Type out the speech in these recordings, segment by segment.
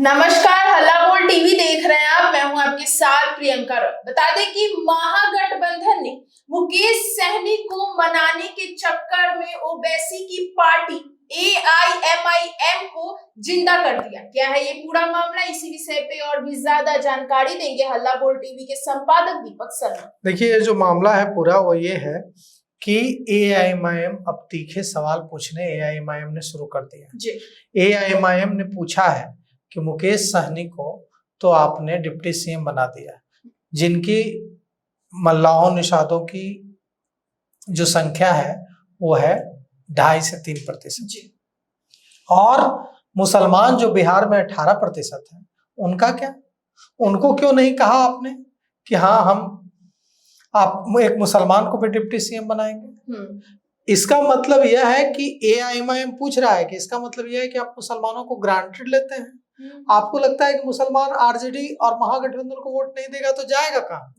नमस्कार, हल्ला बोल टीवी देख रहे हैं आप। मैं हूं आपके साथ प्रियंका रॉय। बता दें कि महागठबंधन ने मुकेश सहनी को मनाने के चक्कर में ओवैसी की पार्टी AIMIM को जिंदा कर दिया। क्या है ये पूरा मामला, इसी विषय पे और भी ज्यादा जानकारी देंगे हल्ला बोल टीवी के संपादक दीपक शर्मा। देखिए, ये जो मामला है पूरा वो ये है कि AIMIM अब तीखे सवाल पूछने AIMIM ने शुरू कर दिया। AIMIM ने पूछा है कि मुकेश सहनी को तो आपने डिप्टी CM बना दिया, जिनकी मल्लाहों निषादों की जो संख्या है वो है 2.5 से 3%, और मुसलमान जो बिहार में 18% है, उनका क्या? उनको क्यों नहीं कहा आपने कि हाँ आप एक मुसलमान को भी डिप्टी CM बनाएंगे? इसका मतलब यह है कि AIMIM पूछ रहा है कि इसका मतलब यह है कि आप मुसलमानों को ग्रांटेड लेते हैं। आपको लगता है कि मुसलमान RJD और महागठबंधन को वोट नहीं देगा तो जाएगा कहाँ?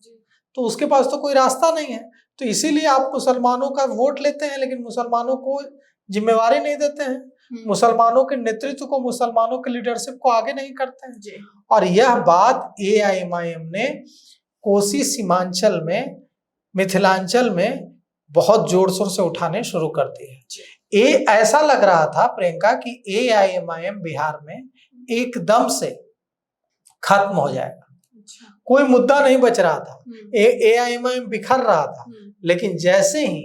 तो उसके पास तो कोई रास्ता नहीं है। तो इसीलिए आप मुसलमानों का वोट लेते हैं, लेकिन मुसलमानों को जिम्मेवारी नहीं देते हैं, मुसलमानों के नेतृत्व को, मुसलमानों के लीडरशिप को आगे नहीं करते हैं। और यह बात AIMIM ने कोसी सीमांचल में, मिथिलांचल में बहुत जोर शोर से उठाने शुरू कर दिए। ऐसा लग रहा था प्रियंका कि AIMIM बिहार में एकदम से खत्म हो जाएगा, कोई मुद्दा नहीं बच रहा था, AIMIM बिखर रहा था। लेकिन जैसे ही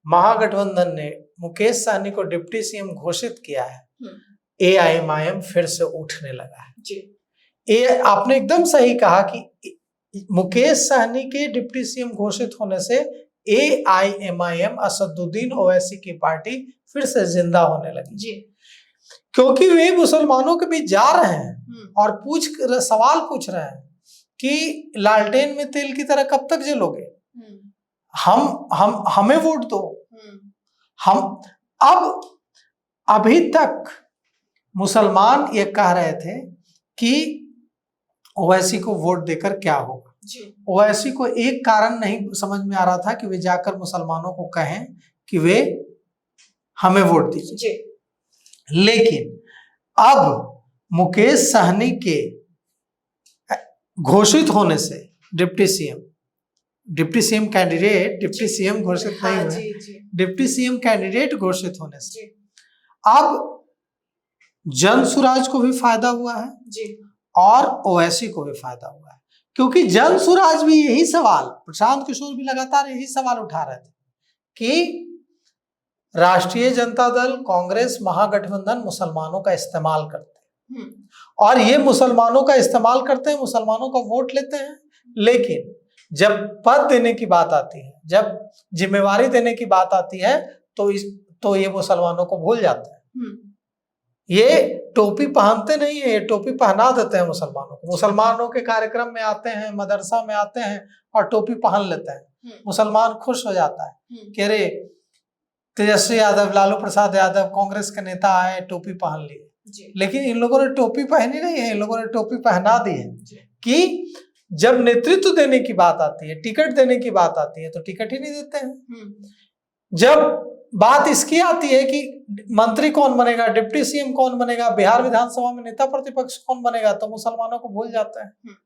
महागठबंधन ने मुकेश सहनी को डिप्टी CM घोषित किया है, AIMIM फिर से उठने लगा है। आपने एकदम सही कहा कि मुकेश सहनी के डिप्टी CM घोषित होने से AIMIM असदुद्दीन ओवैसी की पार्टी फिर से जिंदा होने लगी, क्योंकि वे मुसलमानों के बीच जा रहे हैं और सवाल पूछ रहे हैं कि लालटेन में तेल की तरह कब तक जलोगे, हमें वोट दो। हम अभी तक मुसलमान ये कह रहे थे कि ओवैसी को वोट देकर क्या होगा। ओवैसी को एक कारण नहीं समझ में आ रहा था कि वे जाकर मुसलमानों को कहें कि वे हमें वोट दीजिए। लेकिन अब मुकेश सहनी के घोषित होने से deputy CM candidate, deputy CM घोषित नहीं हुए, डिप्टी CM कैंडिडेट घोषित होने से अब जन सुराज को भी फायदा हुआ है और ओवैसी को भी फायदा हुआ है। क्योंकि जन सुराज भी यही सवाल, प्रशांत किशोर भी लगातार यही सवाल उठा रहे थे कि राष्ट्रीय जनता दल, कांग्रेस, महागठबंधन मुसलमानों का इस्तेमाल करते हैं और ये मुसलमानों का इस्तेमाल करते हैं, मुसलमानों का वोट लेते हैं। लेकिन जब पद देने की बात आती है, जब जिम्मेवारी देने की बात आती है, तो ये मुसलमानों को भूल जाते हैं। ये टोपी पहनते नहीं है, ये टोपी पहना देते हैं मुसलमानों को। मुसलमानों के कार्यक्रम में आते हैं, मदरसा में आते हैं और टोपी पहन लेते हैं। मुसलमान खुश हो जाता है कि अरे तेजस्वी यादव, लालू प्रसाद यादव, कांग्रेस के नेता आए, टोपी पहन लिए। लेकिन इन लोगों ने टोपी पहनी नहीं है, इन लोगों ने टोपी पहना दी है कि जब नेतृत्व देने की बात आती है, टिकट देने की बात आती है, तो टिकट ही नहीं देते हैं। जब बात इसकी आती है कि मंत्री कौन बनेगा, डिप्टी CM कौन बनेगा, बिहार विधानसभा में नेता प्रतिपक्ष कौन बनेगा, तो मुसलमानों को भूल जाते हैं।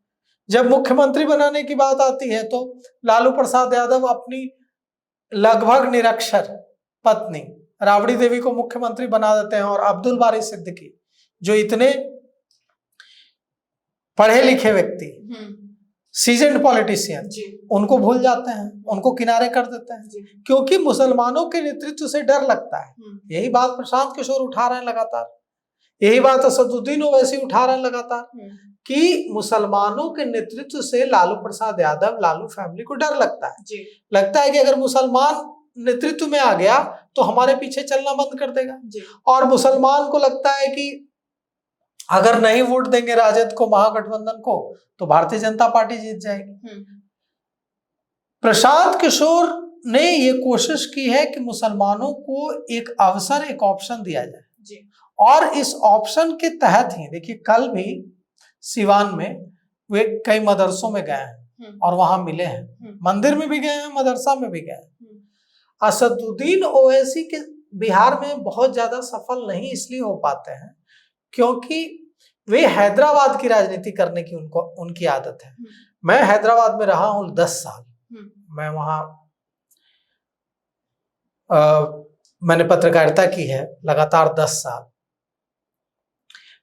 जब मुख्यमंत्री बनाने की बात आती है तो लालू प्रसाद यादव अपनी लगभग निरक्षर पत्नी राबड़ी देवी को मुख्यमंत्री बना देते हैं और अब्दुल बारी सिद्दीकी, जो इतने पढ़े लिखे व्यक्ति, सीजन्ड पॉलिटिशियन, उनको भूल जाते हैं, उनको किनारे कर देते हैं, क्योंकि मुसलमानों के नेतृत्व से डर लगता है। यही बात प्रशांत किशोर उठा रहे हैं लगातार, यही बात असदुद्दीन ओवैसी उठा रहे हैं लगातार कि मुसलमानों के नेतृत्व से लालू प्रसाद यादव, लालू फैमिली को डर लगता है। लगता है कि अगर मुसलमान नेतृत्व में आ गया तो हमारे पीछे चलना बंद कर देगा। और मुसलमान को लगता है कि अगर नहीं वोट देंगे राजद को, महागठबंधन को, तो भारतीय जनता पार्टी जीत जाएगी। प्रशांत किशोर ने ये कोशिश की है कि मुसलमानों को एक अवसर, एक ऑप्शन दिया जाए, और इस ऑप्शन के तहत ही देखिए, कल भी सिवान में वे कई मदरसों में गए हैं और वहां मिले हैं, मंदिर में भी गए हैं, मदरसा में भी गए हैं। असदुद्दीन ओवैसी के बिहार में बहुत ज्यादा सफल नहीं इसलिए हो पाते हैं क्योंकि वे हैदराबाद की राजनीति करने की उनकी आदत है। मैं हैदराबाद में रहा हूं 10 साल। मैं वहां मैंने पत्रकारिता की है लगातार 10 साल।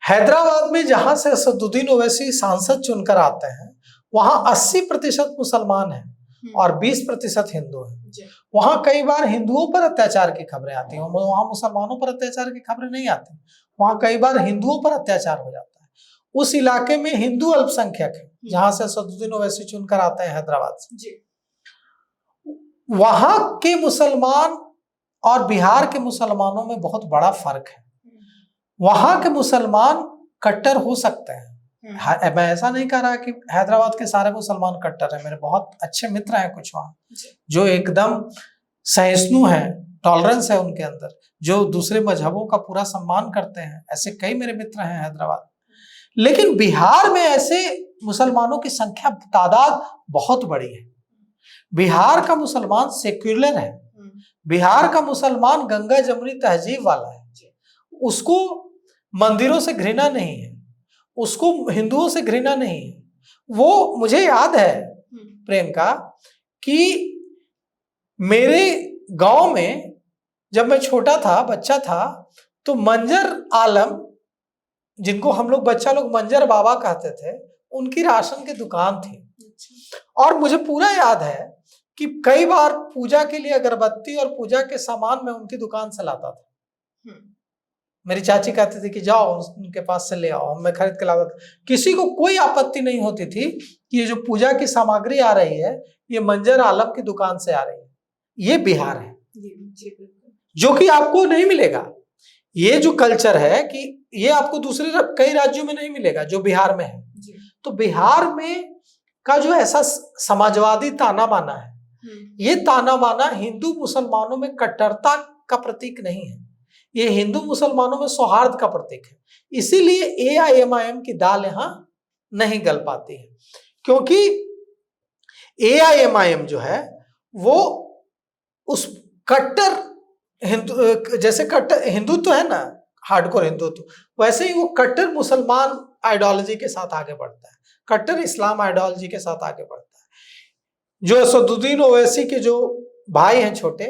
हैदराबाद में जहां से असदुद्दीन ओवैसी सांसद चुनकर आते हैं वहां 80% मुसलमान हैं और 20% हिंदू हैं। वहां कई बार हिंदुओं पर अत्याचार की खबरें आती हैं, वहां मुसलमानों पर अत्याचार की खबरें नहीं आती। वहां कई बार हिंदुओं पर अत्याचार हो जाता है। उस इलाके में हिंदू अल्पसंख्यक है जहां से असदुद्दीन ओवैसी चुनकर आते हैं हैदराबाद से। वहां के मुसलमान और बिहार के मुसलमानों में बहुत बड़ा फर्क है। वहां के मुसलमान कट्टर हो सकते हैं, मैं ऐसा नहीं कह रहा कि हैदराबाद के सारे मुसलमान कट्टर हैं। मेरे बहुत अच्छे मित्र हैं कुछ वहां जो एकदम सहिष्णु हैं, टॉलरेंस है उनके अंदर, जो दूसरे मजहबों का पूरा सम्मान करते हैं। ऐसे कई मेरे मित्र हैं हैदराबाद। लेकिन बिहार में ऐसे मुसलमानों की संख्या, तादाद बहुत बड़ी है। बिहार का मुसलमान सेक्युलर है। बिहार का मुसलमान गंगा जमुनी तहजीब वाला है। उसको मंदिरों से घृणा नहीं है, उसको हिंदुओं से घृणा नहीं है। वो, मुझे याद है प्रियंका कि मेरे गांव में जब मैं छोटा था, बच्चा था, तो मंजर आलम, जिनको हम लोग बच्चा लोग मंजर बाबा कहते थे, उनकी राशन की दुकान थी। और मुझे पूरा याद है कि कई बार पूजा के लिए अगरबत्ती और पूजा के सामान मैं उनकी दुकान से लाता था। मेरी चाची कहती थी कि जाओ उनके पास से ले आओ, मैं खरीद के लाता था। किसी को कोई आपत्ति नहीं होती थी कि ये जो पूजा की सामग्री आ रही है ये मंजर आलम की दुकान से आ रही है। ये बिहार है जो कि आपको नहीं मिलेगा। ये जो कल्चर है कि ये आपको दूसरे कई राज्यों में नहीं मिलेगा जो बिहार में है। तो बिहार में का जो ऐसा समाजवादी ताना बाना है, ये ताना बाना हिंदू मुसलमानों में कट्टरता का प्रतीक नहीं है, ये हिंदू मुसलमानों में सौहार्द का प्रतीक है। इसीलिए एआईएमआईएम की दाल यहां नहीं गल पाती है, क्योंकि एआईएमआईएम जो है वो उस कट्टर हिंदू, जैसे कट्टर हिंदुत्व है ना, हार्डकोर हिंदुत्व, वैसे ही वो कट्टर मुसलमान आइडियोलॉजी के साथ आगे बढ़ता है, कट्टर इस्लाम आइडियोलॉजी के साथ आगे बढ़ता है। जो असदुद्दीन ओवैसी के जो भाई हैं छोटे,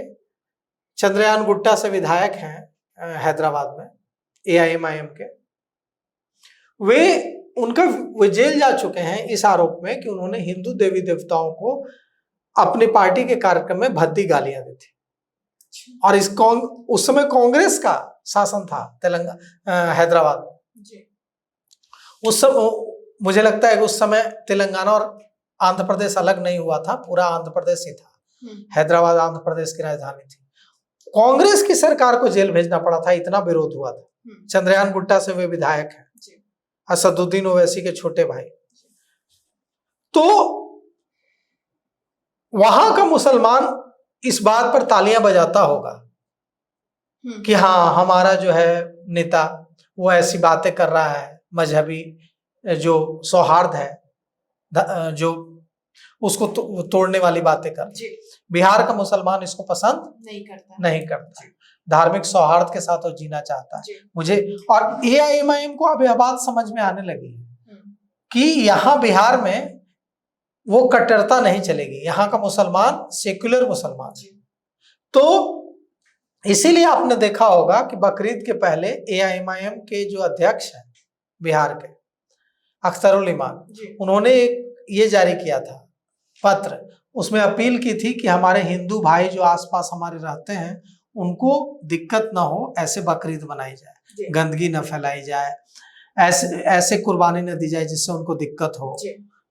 चंद्रयान गुट्टा से विधायक हैं हैदराबाद में एआईएमआईएम के, वे जेल जा चुके हैं इस आरोप में कि उन्होंने हिंदू देवी देवताओं को अपनी पार्टी के कार्यक्रम में भद्दी गालियां दी थी। और उस समय कांग्रेस का शासन था तेलंगाना हैदराबाद में। उस समय मुझे लगता है कि उस समय तेलंगाना और आंध्र प्रदेश अलग नहीं हुआ था, पूरा आंध्र प्रदेश ही था। हैदराबाद आंध्र प्रदेश की राजधानी थी। कांग्रेस की सरकार को जेल भेजना पड़ा था, इतना विरोध हुआ था। चंद्रयान गुट्टा से वे विधायक हैं, असदुद्दीन ओवैसी के छोटे भाई। तो वहां का मुसलमान इस बात पर तालियां बजाता होगा कि हाँ, हमारा जो है नेता वो ऐसी बातें कर रहा है, मजहबी जो सौहार्द है जो उसको तोड़ने वाली बातें कर। बिहार का मुसलमान इसको पसंद नहीं करता। धार्मिक सौहार्द के साथ वो जीना चाहता है। मुझे और एआईएमआईएम को अब यह बात समझ में आने लगी है कि यहाँ बिहार में वो कट्टरता नहीं चलेगी, यहाँ का मुसलमान सेक्युलर मुसलमान। तो इसीलिए आपने देखा होगा कि बकरीद के पहले एआईएमआईएम के जो अध्यक्ष हैं बिहार के, अख्तरुल इमान, उन्होंने एक ये जारी किया था पत्र, उसमें अपील की थी कि हमारे हिंदू भाई जो आसपास हमारे रहते हैं उनको दिक्कत ना हो, ऐसे बकरीद बनाई जाए, गंदगी न फैलाई जाए, ऐसे कुर्बानी न दी जाए जिससे उनको दिक्कत हो।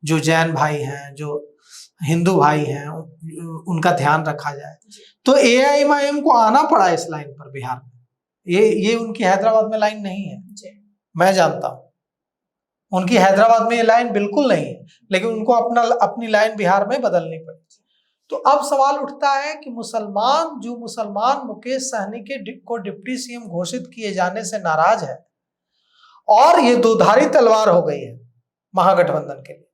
जो जैन भाई हैं, जो हिंदू भाई हैं, उनका ध्यान रखा जाए। तो एआईएमआईएम को आना पड़ा इस लाइन पर बिहार में। ये उनकी हैदराबाद में लाइन नहीं है, मैं जानता हूँ उनकी हैदराबाद में ये लाइन बिल्कुल नहीं है, लेकिन उनको अपनी लाइन बिहार में बदलनी पड़ी। तो अब सवाल उठता है कि मुसलमान मुकेश सहनी को डिप्टी सीएम घोषित किए जाने से नाराज है और ये दोधारी तलवार हो गई है महागठबंधन के लिए।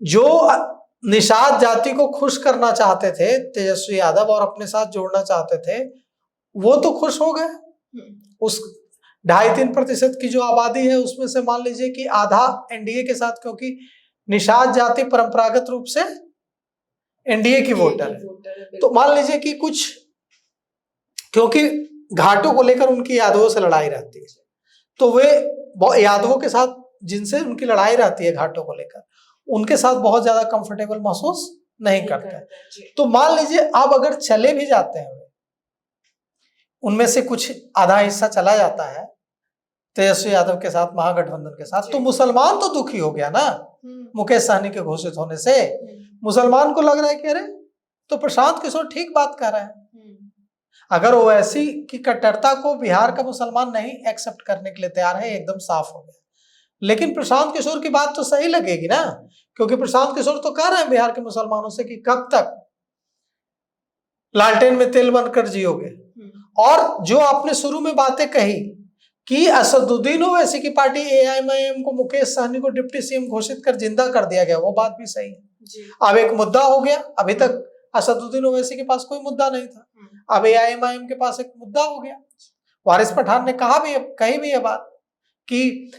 जो निषाद जाति को खुश करना चाहते थे तेजस्वी यादव और अपने साथ जोड़ना चाहते थे, वो तो खुश हो गए। उस 2.5-3% की जो आबादी है उसमें से मान लीजिए कि आधा एनडीए के साथ, क्योंकि निषाद जाति परंपरागत रूप से एनडीए की वोटर है। तो मान लीजिए कि कुछ, क्योंकि घाटों को लेकर उनकी यादवों से लड़ाई रहती है, तो वे यादवों के साथ जिनसे उनकी लड़ाई रहती है घाटों को लेकर, उनके साथ बहुत ज्यादा कंफर्टेबल महसूस नहीं करते। तो मान लीजिए अब अगर चले भी जाते हैं, उनमें से कुछ आधा हिस्सा चला जाता है तेजस्वी यादव के साथ, महागठबंधन के साथ, तो मुसलमान तो दुखी हो गया ना मुकेश सहनी के घोषित होने से। मुसलमान को लग रहा है कि अरे तो प्रशांत किशोर ठीक बात कर रहे हैं। अगर ओवैसी की कट्टरता को बिहार का मुसलमान नहीं एक्सेप्ट करने के लिए तैयार है, एकदम साफ हो गया। लेकिन प्रशांत किशोर की बात तो सही लगेगी ना, क्योंकि प्रशांत किशोर तो कह रहे हैं बिहार के मुसलमानों से कि कब तक लालटेन में तेल बनकर जियोगे। और जो आपने शुरू में बातें कही कि असदुद्दीन ओवैसी की पार्टी एआईएमआईएम को मुकेश सहनी को डिप्टी सीएम घोषित कर जिंदा कर दिया गया, वो बात भी सही है। अब एक मुद्दा हो गया, अभी तक असदुद्दीन ओवैसी के पास कोई मुद्दा नहीं था, अब एआईएमआईएम के पास एक मुद्दा हो गया। वारिस पठान ने कही भी ये बात कि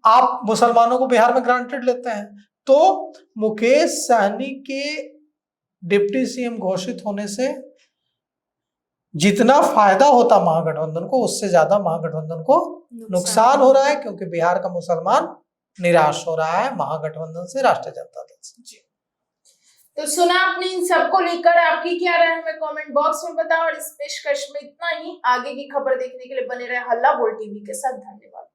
आप मुसलमानों को बिहार में ग्रांटेड लेते हैं, तो मुकेश सहनी के डिप्टी सीएम घोषित होने से जितना फायदा होता महागठबंधन को, उससे ज्यादा महागठबंधन को नुकसान हो रहा है, क्योंकि बिहार का मुसलमान निराश हो रहा है महागठबंधन से, राष्ट्रीय जनता दल से। तो सुना आपने, इन सबको लेकर आपकी क्या राय हमें कमेंट बॉक्स में बताओ। और इस पेशकश में इतना ही। आगे की खबर देखने के लिए बने रहे हल्ला बोल टीवी के साथ। धन्यवाद।